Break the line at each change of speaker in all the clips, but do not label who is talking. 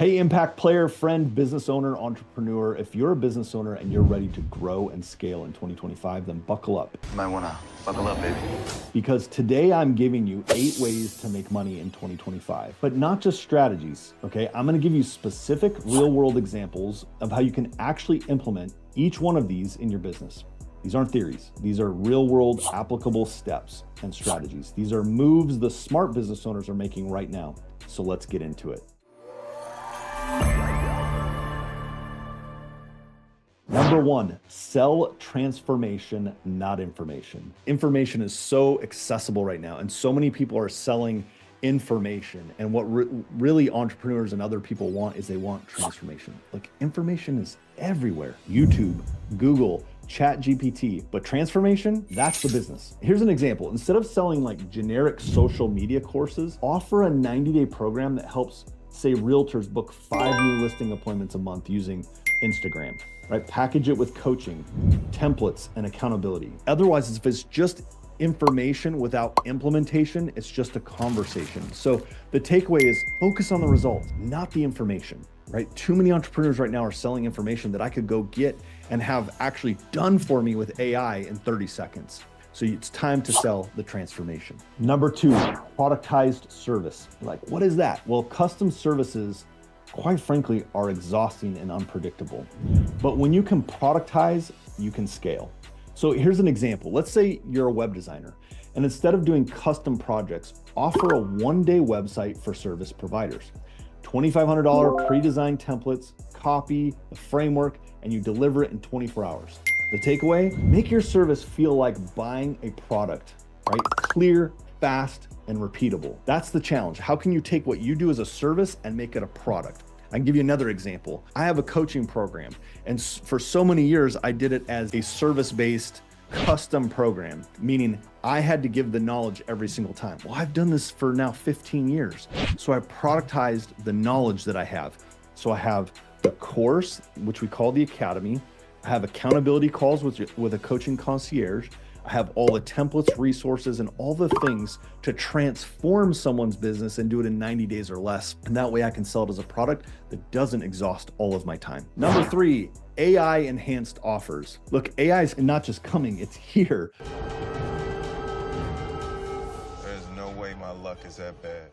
Hey, impact player, friend, business owner, entrepreneur. If you're a business owner and you're ready to grow and scale in 2025, then buckle up.
You might want to buckle up, baby.
Because today I'm giving you 8 ways to make money in 2025, but not just strategies, okay? I'm gonna give you specific real world examples of how you can actually implement each one of these in your business. These aren't theories. These are real world applicable steps and strategies. These are moves the smart business owners are making right now. So let's get into it. Number 1, sell transformation, not information. Information is so accessible right now, and so many people are selling information. And what really entrepreneurs and other people want is they want transformation. Like, information is everywhere. YouTube, Google, ChatGPT, but transformation, that's the business. Here's an example. Instead of selling like generic social media courses, offer a 90-day program that helps, say, realtors book 5 new listing appointments a month using Instagram, right? Package it with coaching, templates, and accountability. Otherwise, if it's just information without implementation, it's just a conversation. So the takeaway is focus on the results, not the information, right? Too many entrepreneurs right now are selling information that I could go get and have actually done for me with AI in 30 seconds. So it's time to sell the transformation. Number 2, productized service. Like, what is that? Well, custom services, quite frankly, are exhausting and unpredictable. But when you can productize, you can scale. So here's an example. Let's say you're a web designer, and instead of doing custom projects, offer a 1-day website for service providers. $2,500 pre-designed templates, copy, the framework, and you deliver it in 24 hours. The takeaway, make your service feel like buying a product, right? Clear, fast, and repeatable. That's the challenge. How can you take what you do as a service and make it a product? I can give you another example. I have a coaching program, and for so many years, I did it as a service-based custom program, meaning I had to give the knowledge every single time. Well, I've done this for now 15 years. So I productized the knowledge that I have. So I have the course, which we call the Academy. I have accountability calls with a coaching concierge. I have all the templates, resources, and all the things to transform someone's business and do it in 90 days or less. And that way I can sell it as a product that doesn't exhaust all of my time. Number 3, AI enhanced offers. Look, AI is not just coming, it's here.
There's no way my luck is that bad.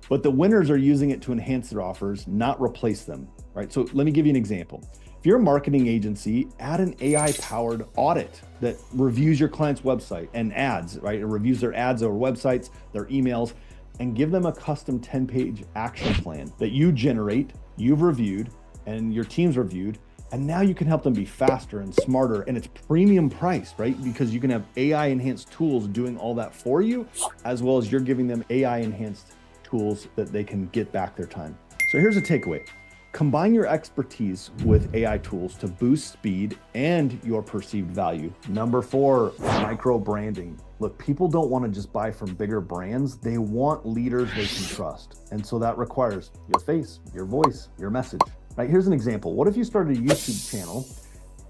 But the winners are using it to enhance their offers, not replace them, right? So let me give you an example. If you're a marketing agency, add an AI-powered audit that reviews your client's website and ads, right? It reviews their ads or websites, their emails, and give them a custom 10-page action plan that you generate, you've reviewed, and your team's reviewed, and now you can help them be faster and smarter, and it's premium priced, right? Because you can have AI-enhanced tools doing all that for you, as well as you're giving them AI-enhanced tools that they can get back their time. So here's a takeaway. Combine your expertise with AI tools to boost speed and your perceived value. Number 4, micro branding. Look, people don't want to just buy from bigger brands. They want leaders they can trust. And so that requires your face, your voice, your message. Right, here's an example. What if you started a YouTube channel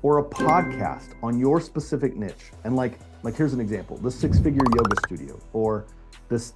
or a podcast on your specific niche? And like here's an example, the 6-figure yoga studio, or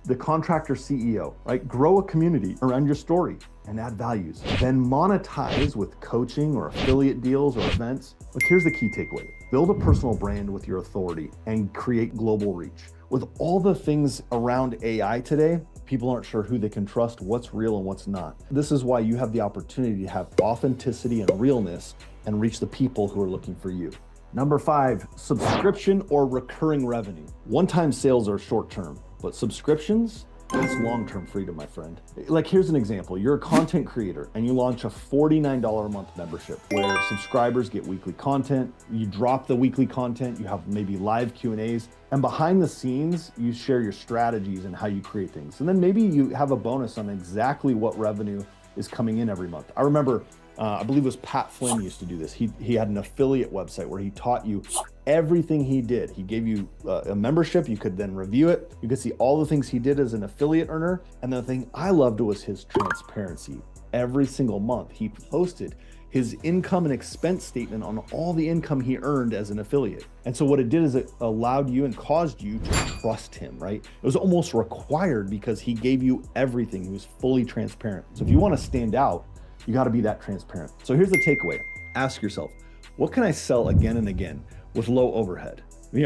the contractor CEO, right? Grow a community around your story and add values. Then monetize with coaching or affiliate deals or events. Look, here's the key takeaway. Build a personal brand with your authority and create global reach. With all the things around AI today, people aren't sure who they can trust, what's real and what's not. This is why you have the opportunity to have authenticity and realness and reach the people who are looking for you. Number 5, subscription or recurring revenue. One-time sales are short-term, but subscriptions, that's long-term freedom, my friend. Like, here's an example. You're a content creator and you launch a $49 a month membership where subscribers get weekly content. You drop the weekly content, you have maybe live Q&As, and behind the scenes, you share your strategies and how you create things. And then maybe you have a bonus on exactly what revenue is coming in every month. I remember, I believe it was Pat Flynn used to do this. He had an affiliate website where he taught you everything he did. He gave you a membership. You could then review it. You could see all the things he did as an affiliate earner. And the thing I loved was his transparency. Every single month, he posted his income and expense statement on all the income he earned as an affiliate. And so what it did is it allowed you and caused you to trust him, right? It was almost required because he gave you everything. He was fully transparent. So if you want to stand out, You got to be that transparent. So here's the takeaway. Ask yourself, what can I sell again and again with low overhead?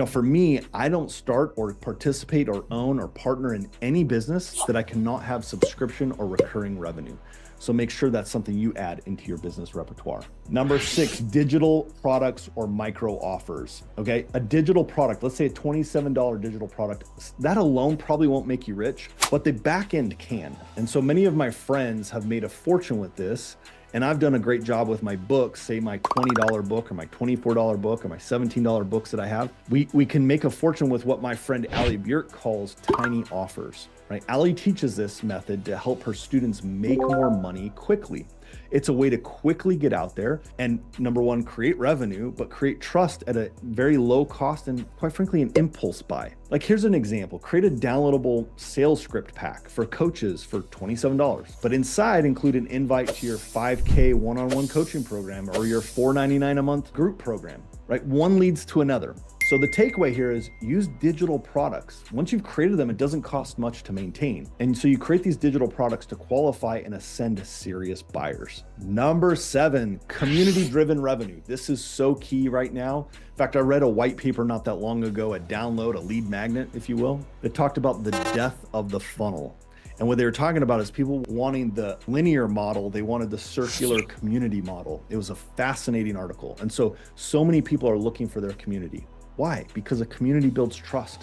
For me, I don't start or participate or own or partner in any business that I cannot have subscription or recurring revenue. So make sure that's something you add into your business repertoire. Number 6, digital products or micro offers. Okay, a digital product, let's say a $27 digital product, that alone probably won't make you rich, but the back end can. And so many of my friends have made a fortune with this. And I've done a great job with my books, say my $20 book or my $24 book or my $17 books that I have. We can make a fortune with what my friend Allie Björk calls tiny offers, right? Allie teaches this method to help her students make more money quickly. It's a way to quickly get out there and, number one, create revenue, but create trust at a very low cost and, quite frankly, an impulse buy. Like, here's an example. Create a downloadable sales script pack for coaches for $27, but inside include an invite to your 5K one-on-one coaching program or your $4.99 a month group program, right? One leads to another. So the takeaway here is use digital products. Once you've created them, it doesn't cost much to maintain. And so you create these digital products to qualify and ascend serious buyers. Number 7, community-driven revenue. This is so key right now. In fact, I read a white paper not that long ago, a download, a lead magnet, if you will, that talked about the death of the funnel. And what they were talking about is people wanting the linear model, they wanted the circular community model. It was a fascinating article. And so many people are looking for their community. Why? Because a community builds trust.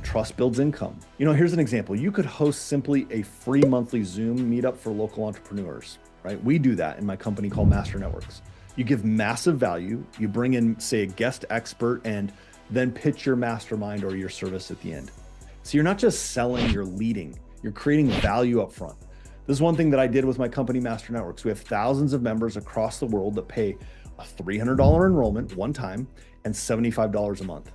Trust builds income. Here's an example. You could host simply a free monthly Zoom meetup for local entrepreneurs, right? We do that in my company called Master Networks. You give massive value. You bring in, say, a guest expert and then pitch your mastermind or your service at the end. So you're not just selling, you're leading. You're creating value up front. This is one thing that I did with my company, Master Networks. We have thousands of members across the world that pay a $300 enrollment one time and $75 a month,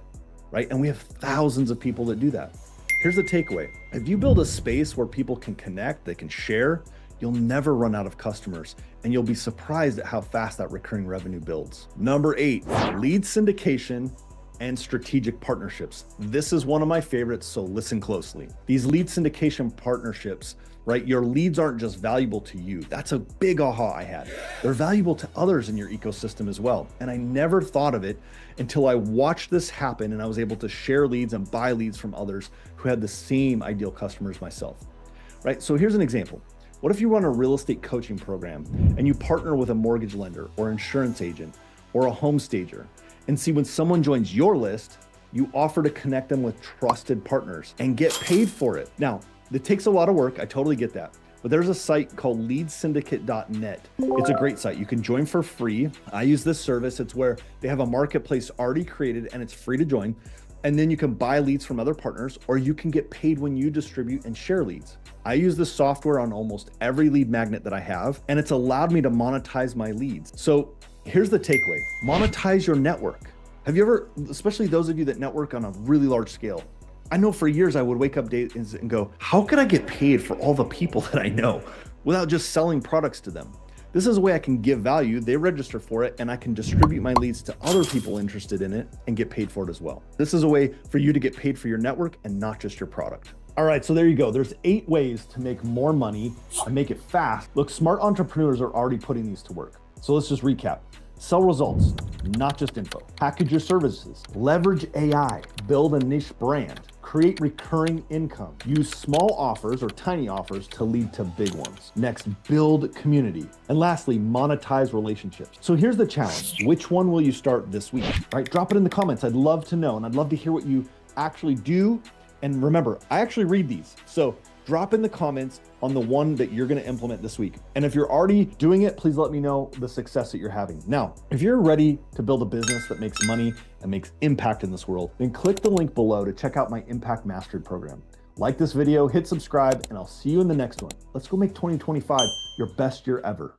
right? And we have thousands of people that do that. Here's the takeaway. If you build a space where people can connect, they can share, you'll never run out of customers, and you'll be surprised at how fast that recurring revenue builds. Number 8, lead syndication and strategic partnerships. This is one of my favorites, so listen closely. These lead syndication partnerships, right? Your leads aren't just valuable to you. That's a big aha I had. They're valuable to others in your ecosystem as well. And I never thought of it until I watched this happen and I was able to share leads and buy leads from others who had the same ideal customers myself, right? So here's an example. What if you run a real estate coaching program and you partner with a mortgage lender or insurance agent or a home stager? And see, when someone joins your list, you offer to connect them with trusted partners and get paid for it. Now, it takes a lot of work. I totally get that. But there's a site called leadsyndicate.net. It's a great site. You can join for free. I use this service. It's where they have a marketplace already created and it's free to join. And then you can buy leads from other partners, or you can get paid when you distribute and share leads. I use this software on almost every lead magnet that I have, and it's allowed me to monetize my leads. So here's the takeaway. Monetize your network. Have you ever, especially those of you that network on a really large scale, I know for years I would wake up days and go, how can I get paid for all the people that I know without just selling products to them? This is a way I can give value, they register for it, and I can distribute my leads to other people interested in it and get paid for it as well. This is a way for you to get paid for your network and not just your product. All right, so there you go. There's 8 ways to make more money and make it fast. Look, smart entrepreneurs are already putting these to work. So let's just recap. Sell results, not just info. Package your services. Leverage AI. Build a niche brand. Create recurring income. Use small offers or tiny offers to lead to big ones. Next, build community. And lastly, monetize relationships. So here's the challenge. Which one will you start this week? All right, drop it in the comments. I'd love to know, and I'd love to hear what you actually do. And remember, I actually read these. So drop in the comments on the one that you're going to implement this week. And if you're already doing it, please let me know the success that you're having. Now, if you're ready to build a business that makes money and makes impact in this world, then click the link below to check out my Impact Mastery program. Like this video, hit subscribe, and I'll see you in the next one. Let's go make 2025 your best year ever.